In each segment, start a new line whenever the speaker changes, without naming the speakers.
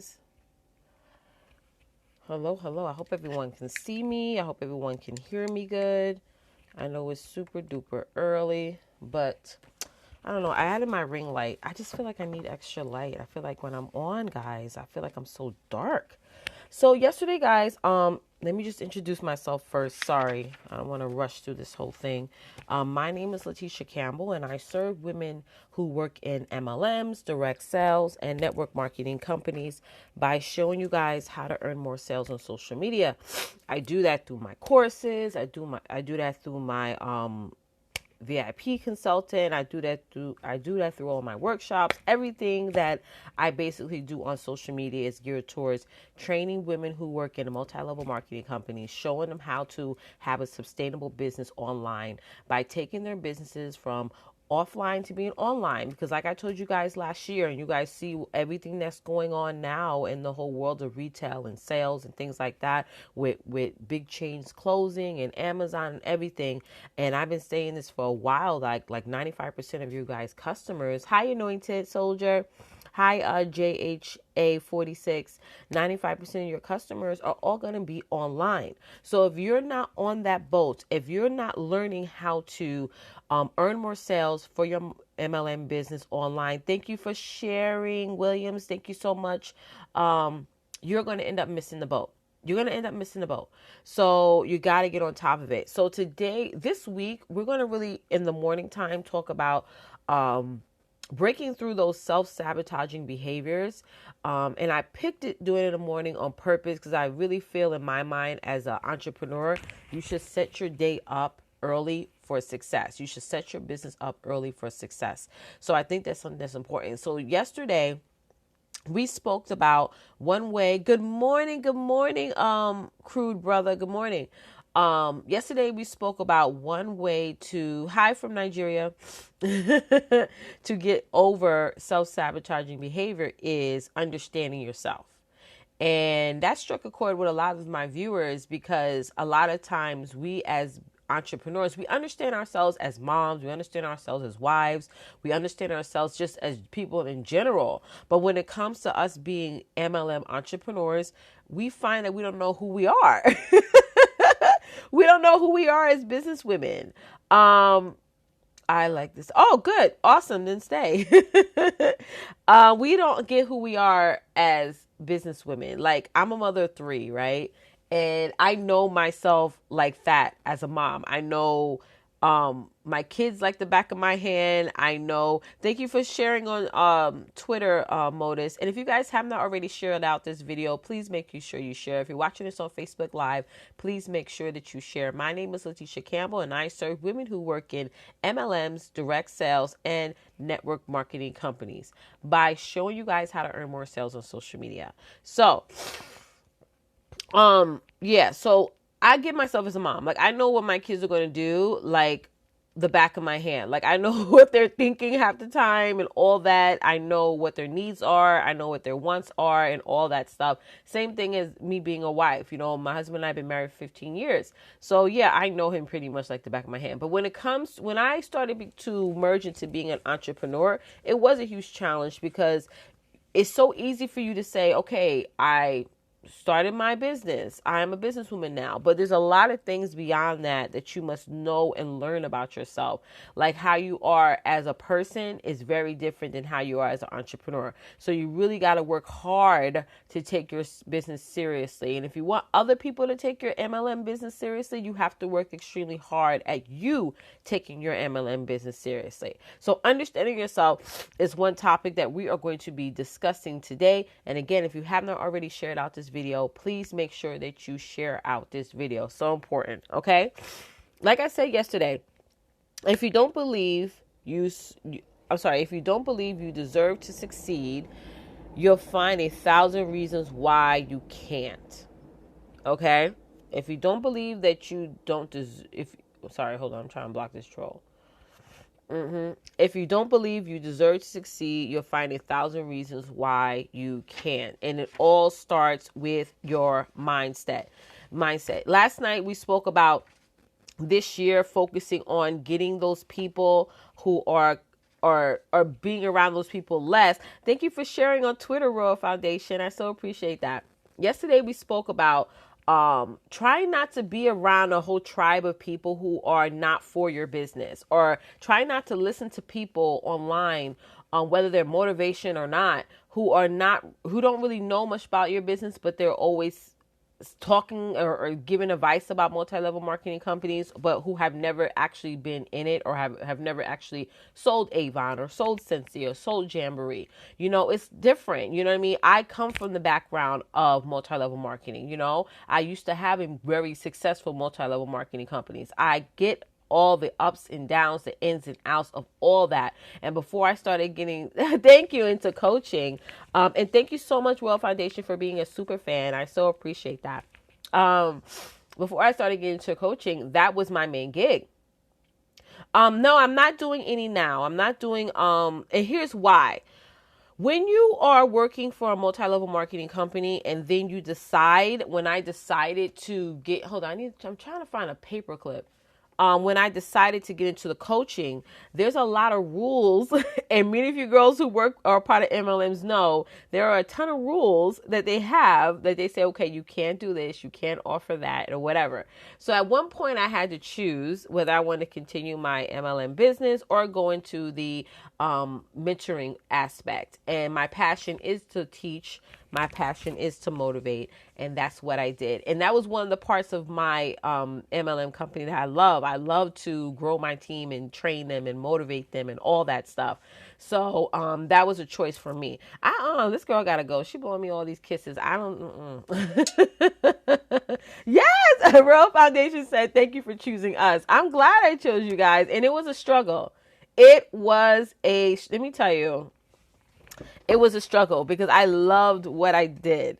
guys. Hello, hello. I hope everyone can see me. I hope everyone can hear me good. I know it's super duper early, but I don't know. I added my ring light. I just feel like I need extra light. I feel like when I'm on, guys, I feel like I'm so dark. So yesterday, guys, let me just introduce myself first. Sorry, I don't want to rush through this whole thing. My name is Letitia Campbell, and I serve women who work in MLMs, direct sales, and network marketing companies by showing you guys how to earn more sales on social media. I do that through my courses. I do that through my VIP consultant. I do that through all my workshops. Everything that I basically do on social media is geared towards training women who work in a multi-level marketing companies, showing them how to have a sustainable business online by taking their businesses from offline to being online, because like I told you guys last year, and you guys see everything that's going on now in the whole world of retail and sales and things like that, with big chains closing and Amazon and everything. And I've been saying this for a while, like 95% of you guys customers, hi Anointed Soldier, hi JHA46, 95% of your customers are all going to be online. So if you're not on that boat, if you're not learning how to earn more sales for your MLM business online, thank you for sharing, Williams. Thank you so much. You're going to end up missing the boat. You're going to end up missing the boat. So you got to get on top of it. So this week, we're going to really, in the morning time, talk about breaking through those self-sabotaging behaviors. And I picked it doing it in the morning on purpose because I really feel in my mind as an entrepreneur, you should set your day up early for success. You should set your business up early for success. So I think that's something that's important. So yesterday, we spoke about one way. Good morning, crude brother. Good morning. Yesterday we spoke about one way to hi from Nigeria to get over self-sabotaging behavior is understanding yourself. And that struck a chord with a lot of my viewers because a lot of times we as entrepreneurs, we understand ourselves as moms, we understand ourselves as wives, we understand ourselves just as people in general. But when it comes to us being MLM entrepreneurs, we find that we don't know who we are. We don't know who we are as business women. I like this. Oh, good. Awesome. Then stay. We don't get who we are as business women. Like, I'm a mother of three, right? And I know myself like that as a mom. I know my kids like the back of my hand. I know. Thank you for sharing on Twitter, Modus. And if you guys have not already shared out this video, please make sure you share. If you're watching this on Facebook Live, please make sure that you share. My name is Letitia Campbell, and I serve women who work in MLMs, direct sales, and network marketing companies by showing you guys how to earn more sales on social media. So, yeah, so I give myself as a mom. Like, I know what my kids are going to do, like the back of my hand. Like, I know what they're thinking half the time and all that. I know what their needs are. I know what their wants are and all that stuff. Same thing as me being a wife. You know, my husband and I have been married for 15 years. So yeah, I know him pretty much like the back of my hand. But when I started to merge into being an entrepreneur, it was a huge challenge because it's so easy for you to say, okay, I started my business. I am a businesswoman now, but there's a lot of things beyond that you must know and learn about yourself. Like how you are as a person is very different than how you are as an entrepreneur. So you really got to work hard to take your business seriously. And if you want other people to take your MLM business seriously, you have to work extremely hard at you taking your MLM business seriously. So understanding yourself is one topic that we are going to be discussing today. And again, if you have not already shared out this video, please make sure that you share out this video. So important. Okay. Like I said yesterday, if you don't believe if you don't believe you deserve to succeed, you'll find 1,000 reasons why you can't. Okay. If you don't believe that you don't hold on, I'm trying to block this troll. If you don't believe you deserve to succeed, you'll find 1,000 reasons why you can't. And it all starts with your mindset. Last night we spoke about this year focusing on getting those people who are or being around those people less. Thank you for sharing on Twitter, Royal Foundation. I so appreciate that. Yesterday we spoke about trying not to be around a whole tribe of people who are not for your business, or try not to listen to people online, whether they're motivation or not, who don't really know much about your business, but they're always talking or giving advice about multi-level marketing companies, but who have never actually been in it, or have never actually sold Avon or sold Scentsy or sold Jamboree. It's different. You know what I mean? I come from the background of multi-level marketing. I used to have a very successful multi-level marketing companies. I get all the ups and downs, the ins and outs of all that. And before I started getting, thank you, into coaching, and thank you so much, World Foundation, for being a super fan. I so appreciate that. Before I started getting into coaching, that was my main gig. No, I'm not doing any now. I'm not doing, and here's why. When you are working for a multi-level marketing company, and then you decide, when I decided to get, hold on, I'm trying to find a paper clip. When I decided to get into the coaching, there's a lot of rules, and many of you girls who work or are part of MLMs know there are a ton of rules that they have, that they say, okay, you can't do this, you can't offer that, or whatever. So at one point I had to choose whether I wanted to continue my MLM business or go into the mentoring aspect. And my passion is to teach. My passion is to motivate, and that's what I did. And that was one of the parts of my MLM company that I love. I love to grow my team and train them and motivate them and all that stuff. So that was a choice for me. This girl gotta go. She blowing me all these kisses. I don't. Yes, Royal Foundation said, "Thank you for choosing us." I'm glad I chose you guys, and it was a struggle. Let me tell you. It was a struggle because I loved what I did.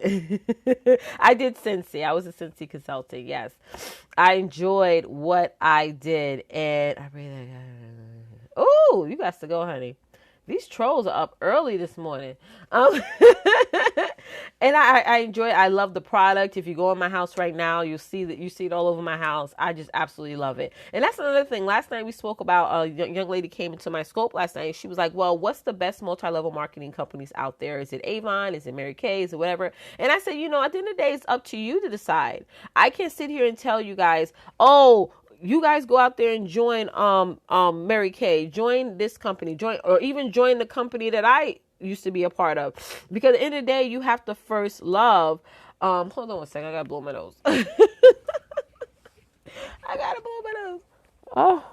I did Scentsy. I was a Scentsy consultant. Yes. I enjoyed what I did. And I really, oh, you got to go, honey. These trolls are up early this morning. And I love the product. If you go in my house right now, you see it all over my house. I just absolutely love it. And that's another thing. Last night we spoke about, a young lady came into my scope last night. She was like, well, what's the best multi-level marketing companies out there? Is it Avon? Is it Mary Kay? Is it whatever? And I said, at the end of the day, it's up to you to decide. I can't sit here and tell you guys, oh, you guys go out there and join Mary Kay, join this company, or even join the company that I used to be a part of. Because at the end of the day, you have to first love. Hold on one second, I gotta blow my nose. I gotta blow my nose. Oh.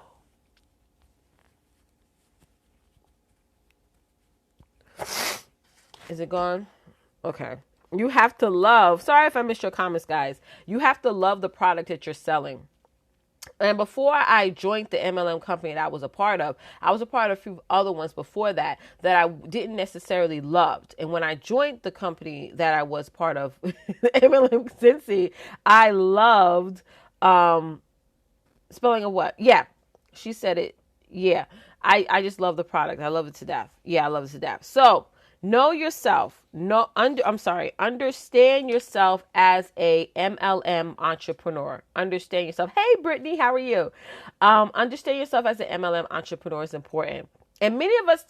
Is it gone? Okay. You have to love. Sorry if I missed your comments, guys. You have to love the product that you're selling. And before I joined the MLM company that I was a part of, I was a part of a few other ones before that I didn't necessarily loved. And when I joined the company that I was part of, MLM Scentsy, I loved, spelling of what? Yeah. She said it. Yeah. I just love the product. I love it to death. Yeah, I love it to death. So, know yourself. Understand yourself as a MLM entrepreneur. Understand yourself. Hey, Brittany, how are you? Understand yourself as an MLM entrepreneur is important. And many of us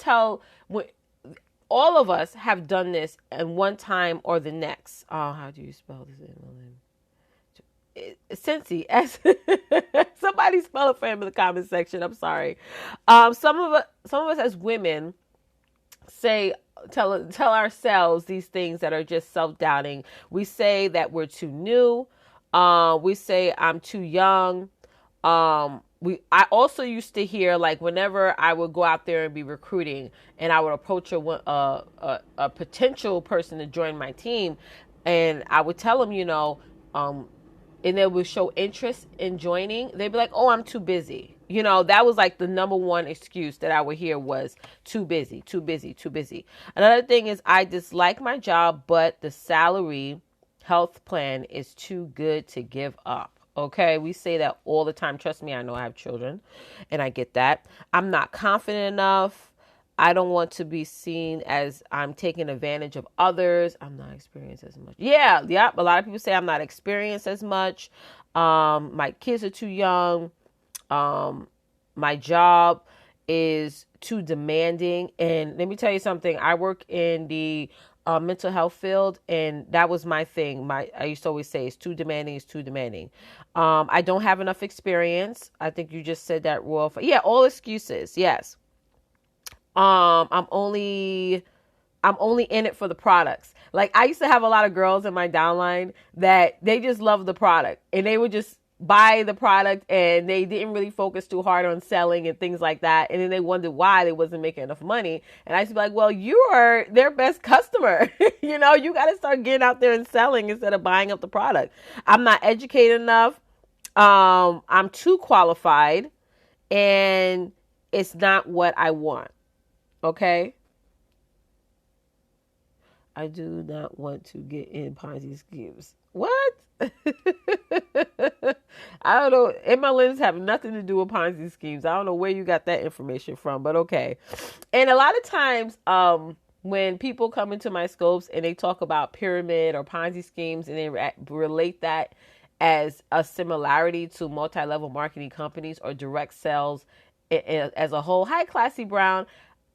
all of us have done this at one time or the next. How do you spell this MLM? Scentsy. Somebody spell it for him in the comment section. I'm sorry. Some of us as women tell ourselves these things that are just self-doubting. We say that we're too new. We say I'm too young. I also used to hear, like, whenever I would go out there and be recruiting and I would approach a potential person to join my team, and I would tell them, and they would show interest in joining, they'd be like, oh, I'm too busy. That was like the number one excuse that I would hear was too busy, too busy, too busy. Another thing is I dislike my job, but the salary health plan is too good to give up. Okay, we say that all the time. Trust me, I know I have children and I get that. I'm not confident enough. I don't want to be seen as I'm taking advantage of others. I'm not experienced as much. Yeah. A lot of people say I'm not experienced as much. My kids are too young. My job is too demanding. And let me tell you something. I work in the mental health field, and that was my thing. I used to always say, it's too demanding. It's too demanding. I don't have enough experience. I think you just said that, Royal. Yeah, all excuses. Yes. I'm only in it for the products. Like, I used to have a lot of girls in my downline that they just loved the product, and they would just buy the product, and they didn't really focus too hard on selling and things like that. And then they wondered why they wasn't making enough money. And I used to be like, well, you are their best customer. You know, you got to start getting out there and selling instead of buying up the product. I'm not educated enough. I'm too qualified, and it's not what I want. Okay. I do not want to get in Ponzi schemes. What? I don't know. MLMs have nothing to do with Ponzi schemes. I don't know where you got that information from, but okay. And a lot of times, when people come into my scopes and they talk about pyramid or Ponzi schemes, and they relate that as a similarity to multi-level marketing companies or direct sales as a whole. Hi, Classy Brown.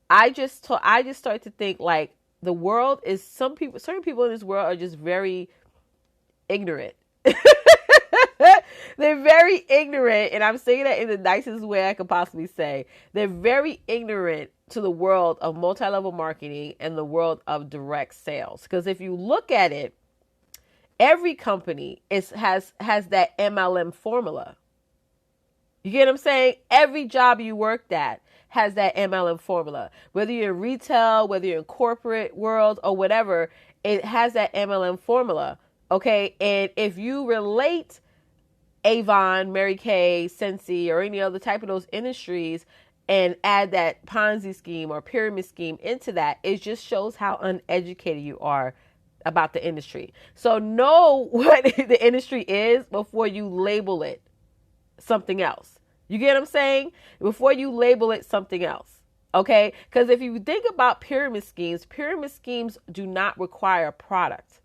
I just start to think like the world is certain people in this world are just very ignorant. They're very ignorant, and I'm saying that in the nicest way I could possibly say. They're very ignorant to the world of multi-level marketing and the world of direct sales. Because if you look at it, every company has that MLM formula. You get what I'm saying? Every job you worked at has that MLM formula. Whether you're in retail, whether you're in corporate world or whatever, it has that MLM formula. Okay. And if you relate Avon, Mary Kay, Scentsy, or any other type of those industries and add that Ponzi scheme or pyramid scheme into that, it just shows how uneducated you are about the industry. So know what the industry is before you label it something else. You get what I'm saying? Before you label it something else. Okay? Because if you think about pyramid schemes do not require a product.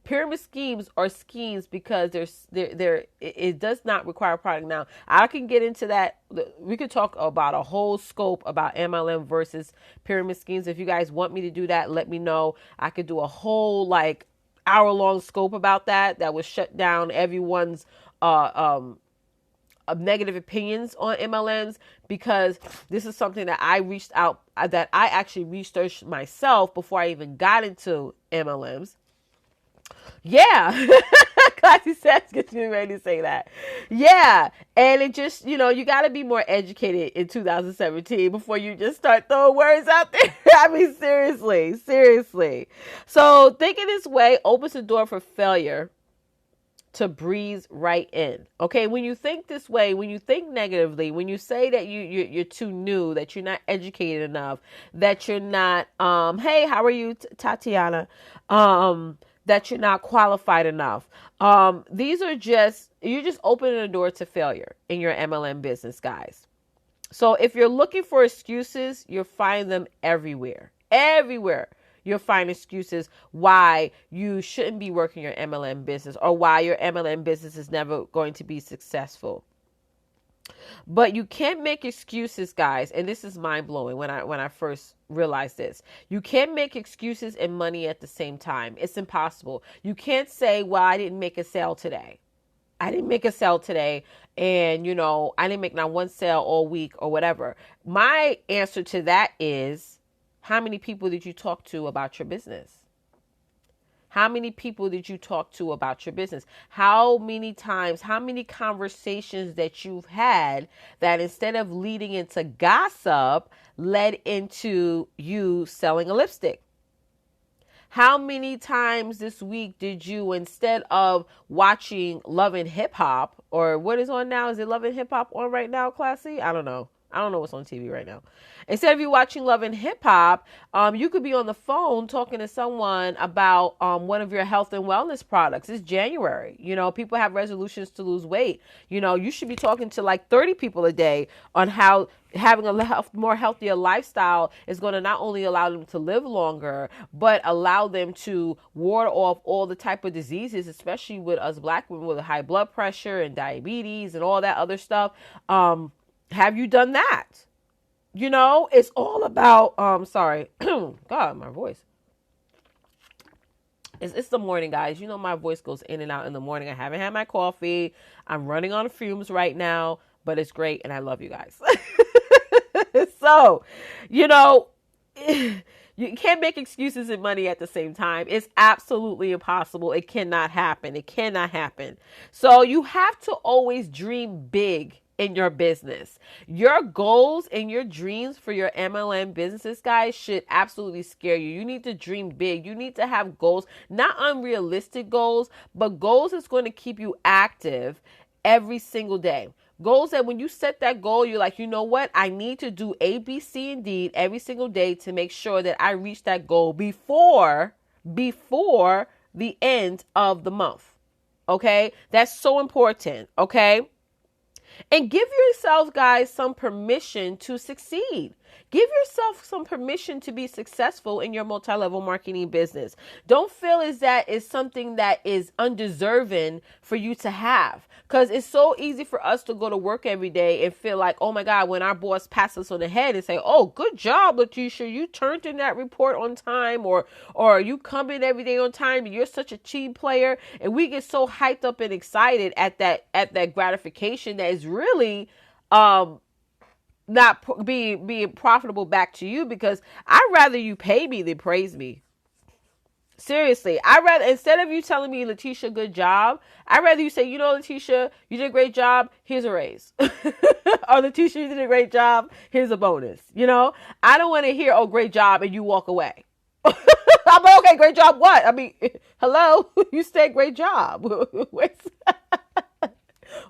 Pyramid schemes are schemes because it does not require a product. Now, I can get into that. We could talk about a whole scope about MLM versus pyramid schemes. If you guys want me to do that, let me know. I could do a whole like hour-long scope about that. That would shut down everyone's negative opinions on MLMs, because this is something that I actually researched myself before I even got into MLMs. Yeah. Classy Sass gets me ready to say that. Yeah. And it just, you got to be more educated in 2017 before you just start throwing words out there. I mean, seriously. So thinking this way opens the door for failure to breeze right in. Okay. When you think this way, when you think negatively, when you say that you're too new, that you're not educated enough, that you're not, hey, how are you, Tatiana? That you're not qualified enough. You're just opening the door to failure in your MLM business, guys. So if you're looking for excuses, you'll find them everywhere. Everywhere. You'll find excuses why you shouldn't be working your MLM business or why your MLM business is never going to be successful. But you can't make excuses, guys, and this is mind-blowing when I first realized this. You can't make excuses and money at the same time. It's impossible. You can't say, well, I didn't make a sale today. And, I didn't make not one sale all week or whatever. My answer to that is, how many people did you talk to about your business? How many people did you talk to about your business? How many times, how many conversations that you've had that instead of leading into gossip, led into you selling a lipstick? How many times this week did you, instead of watching Love and Hip Hop, or what is on now? Is it Love and Hip Hop on right now, Classy? I don't know what's on TV right now. Instead of you watching Love and Hip Hop, you could be on the phone talking to someone about one of your health and wellness products. It's January. People have resolutions to lose weight. You should be talking to like 30 people a day on how having a more healthier lifestyle is going to not only allow them to live longer, but allow them to ward off all the type of diseases, especially with us Black women with high blood pressure and diabetes and all that other stuff. Have you done that? It's all about, sorry, God, my voice. It's the morning, guys. My voice goes in and out in the morning. I haven't had my coffee. I'm running on fumes right now, but it's great, and I love you guys. So, you know, you can't make excuses and money at the same time. It's absolutely impossible. It cannot happen. It cannot happen. So you have to always dream big in your business. Your goals and your dreams for your MLM businesses, guys, should absolutely scare you. You need to dream big. You need to have goals, not unrealistic goals, but goals that's going to keep you active every single day. Goals that when you set that goal, you're like, you know what? I need to do A, B, C, and D every single day to make sure that I reach that goal before the end of the month. Okay? That's so important. Okay? And give yourself, guys, some permission to succeed. Give yourself some permission to be successful in your multi-level marketing business. Don't feel as that is something that is undeserving for you to have. Because it's so easy for us to go to work every day and feel like, oh my God, when our boss passes us on the head and say, oh, good job, Letitia, you turned in that report on time, or you come in every day on time and you're such a team player. And we get so hyped up and excited at that gratification that is really not being profitable back to you, because I'd rather you pay me than praise me. Seriously, I rather, instead of you telling me, Letitia, good job, I'd rather you say, Letitia, you did a great job, here's a raise. Or Letitia, you did a great job, here's a bonus. I don't want to hear, oh, great job, and you walk away. I'm like, okay, great job, what? I mean, hello, you said great job.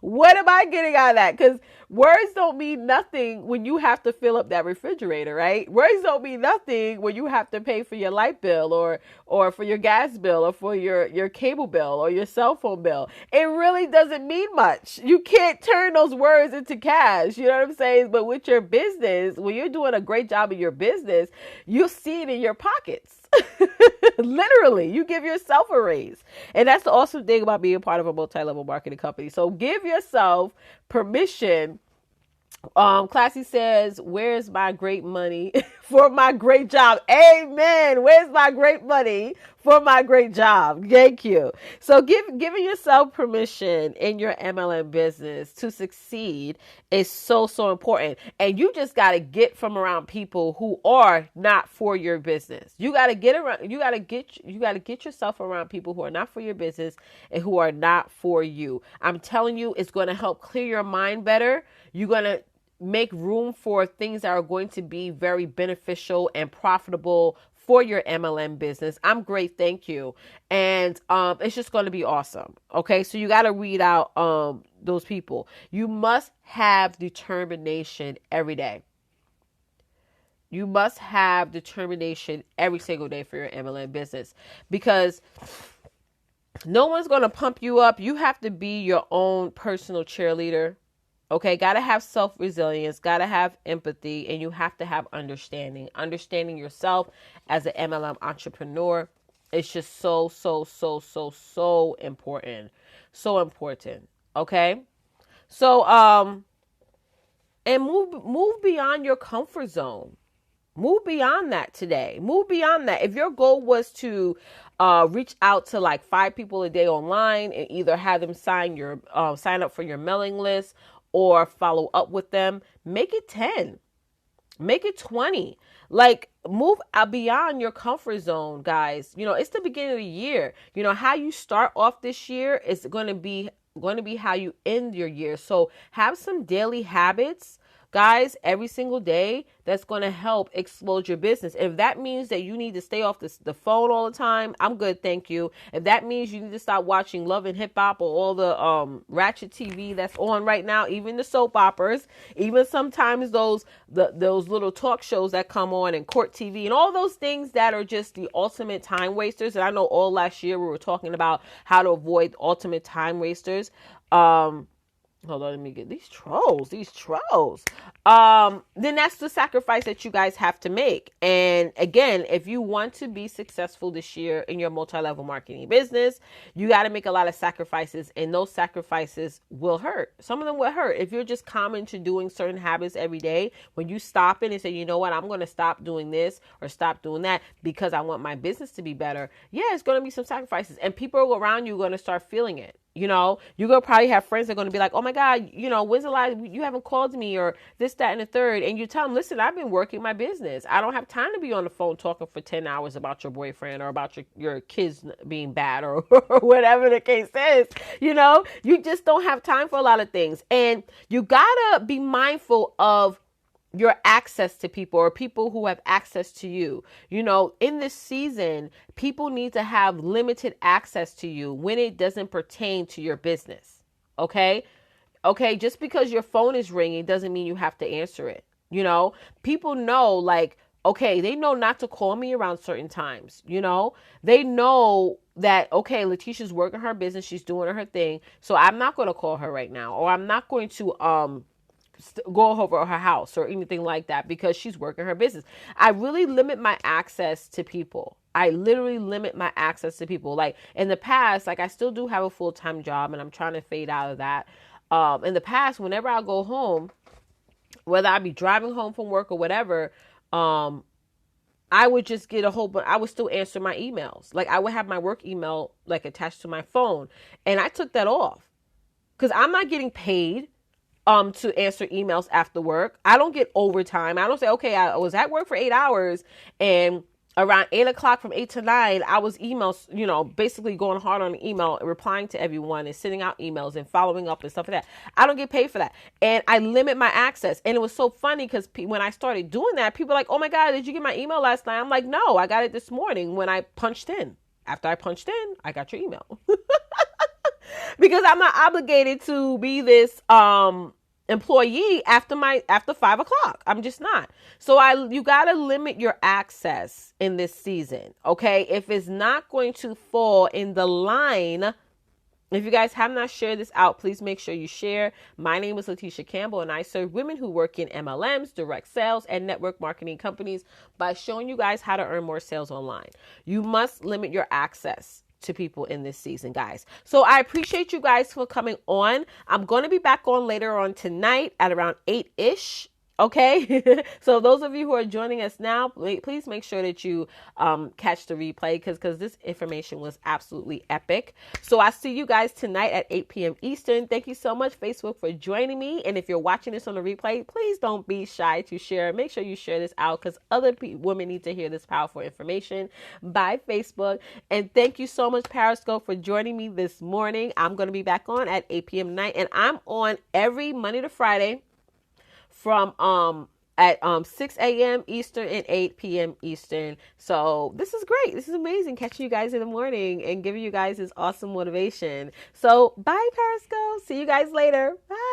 What am I getting out of that? Because words don't mean nothing when you have to fill up that refrigerator, right? Words don't mean nothing when you have to pay for your light bill or for your gas bill or for your cable bill or your cell phone bill. It really doesn't mean much. You can't turn those words into cash. You know what I'm saying? But with your business, when you're doing a great job in your business, you'll see it in your pockets. Literally, you give yourself a raise. And that's the awesome thing about being part of a multi-level marketing company. So give yourself permission. Classy says, where's my great money for my great job? Amen. Where's my great money for my great job? Thank you. So giving yourself permission in your MLM business to succeed is so, so important. And you just got to get from around people who are not for your business. You got to get yourself around people who are not for your business and who are not for you. I'm telling you, it's going to help clear your mind better. You're going to make room for things that are going to be very beneficial and profitable for your MLM business. I'm great. Thank you. And it's just going to be awesome. Okay. So you got to weed out those people. You must have determination every day. You must have determination every single day for your MLM business, because no one's going to pump you up. You have to be your own personal cheerleader. Okay, got to have self-resilience, got to have empathy, and you have to have understanding. Understanding yourself as an MLM entrepreneur is just so, so, so, so, so important. So important. Okay? So, and move beyond your comfort zone. Move beyond that today. Move beyond that. If your goal was to reach out to like 5 people a day online and either have them sign up for your mailing list or follow up with them, make it 10, make it 20. Like, move beyond your comfort zone, guys. It's the beginning of the year. How you start off this year is going to be how you end your year. So have some daily habits, guys, every single day that's going to help explode your business. If that means that you need to stay off the phone all the time, I'm good, thank you. If that means you need to stop watching Love and Hip Hop or all the ratchet TV that's on right now, even the soap operas, even sometimes those little talk shows that come on and court TV and all those things that are just the ultimate time wasters. And I know all last year we were talking about how to avoid ultimate time wasters. Hold on, let me get these trolls. then that's the sacrifice that you guys have to make. And again, if you want to be successful this year in your multi-level marketing business, you got to make a lot of sacrifices, and those sacrifices will hurt. Some of them will hurt. If you're just common to doing certain habits every day, when you stop it and say, you know what, I'm going to stop doing this or stop doing that because I want my business to be better. Yeah, it's going to be some sacrifices, and people around you are going to start feeling it. You know, you're going to probably have friends that are going to be like, oh my God, you know, when's the last, you haven't called me, or this, that, and the third. And you tell them, listen, I've been working my business. I don't have time to be on the phone talking for 10 hours about your boyfriend or about your kids being bad or whatever the case is. You know, you just don't have time for a lot of things. And you got to be mindful of your access to people, or people who have access to you. You know, in this season, people need to have limited access to you when it doesn't pertain to your business. Okay? Okay, just because your phone is ringing doesn't mean you have to answer it. You know, people know, like, okay, they know not to call me around certain times. You know, they know that, okay, Letitia's working her business, she's doing her thing, so I'm not going to call her right now, or I'm not going to go over her house or anything like that because she's working her business. I really limit my access to people. I literally limit my access to people. Like in the past, like I still do have a full-time job, and I'm trying to fade out of that. In the past, whenever I go home, whether I be driving home from work or whatever, I would just get a whole bunch. I would still answer my emails. Like I would have my work email like attached to my phone, and I took that off because I'm not getting paid to answer emails after work. I don't get overtime. I don't say, okay, I was at work for 8 hours, and around 8 o'clock from 8 to 9, I was emails, you know, basically going hard on the email, replying to everyone and sending out emails and following up and stuff like that. I don't get paid for that. And I limit my access. And it was so funny because when I started doing that, people were like, oh my God, did you get my email last night? I'm like, no, I got it this morning when I punched in. After I punched in, I got your email. Because I'm not obligated to be this employee after 5 o'clock. I'm just not. So you got to limit your access in this season. Okay. If it's not going to fall in the line, if you guys have not shared this out, please make sure you share. My name is Letitia Campbell, and I serve women who work in MLMs, direct sales, and network marketing companies by showing you guys how to earn more sales online. You must limit your access to people in this season, guys. So I appreciate you guys for coming on. I'm going to be back on later on tonight at around 8-ish. Okay. So those of you who are joining us now, please make sure that you catch the replay because this information was absolutely epic. So I see you guys tonight at 8 p.m. Eastern. Thank you so much, Facebook, for joining me. And if you're watching this on the replay, please don't be shy to share. Make sure you share this out because other women need to hear this powerful information by Facebook. And thank you so much, Pericope, for joining me this morning. I'm going to be back on at 8 p.m. tonight, and I'm on every Monday to Friday from at 6 a.m. Eastern and 8 p.m. Eastern. So this is great. This is amazing catching you guys in the morning and giving you guys this awesome motivation. So bye, Pericope. See you guys later. Bye.